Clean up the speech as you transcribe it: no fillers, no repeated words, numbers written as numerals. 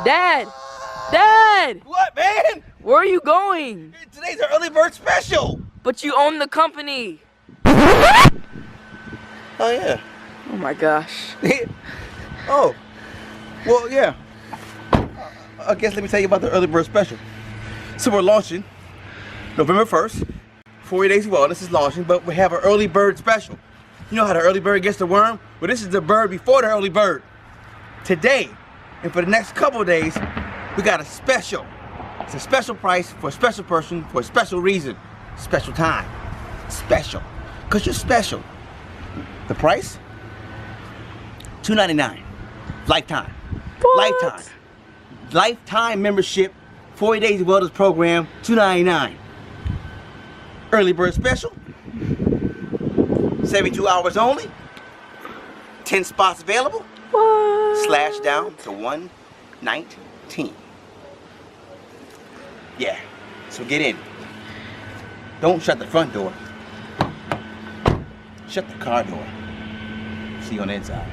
Dad! Dad! What, man? Where are you going? Today's our early bird special. But you own the company. Oh, yeah. Oh my gosh. Oh. Well, yeah. I guess let me tell you about the early bird special. So we're launching November 1st. 40 Days Wellness is launching, but we have an early bird special. You know how the early bird gets the worm? Well, this is the bird before the early bird. Today, and for the next couple of days, we got a special. It's a special price for a special person for a special reason. Special time. Special. Because you're special. The price? $2.99. Lifetime. What? Lifetime. Lifetime membership. 40 Days Wellness Program. $2.99. Early bird special. 72 hours only. 10 spots available. What? Slash down to 119. Yeah, so get in. Don't shut the front door. Shut the car door. See you on the inside.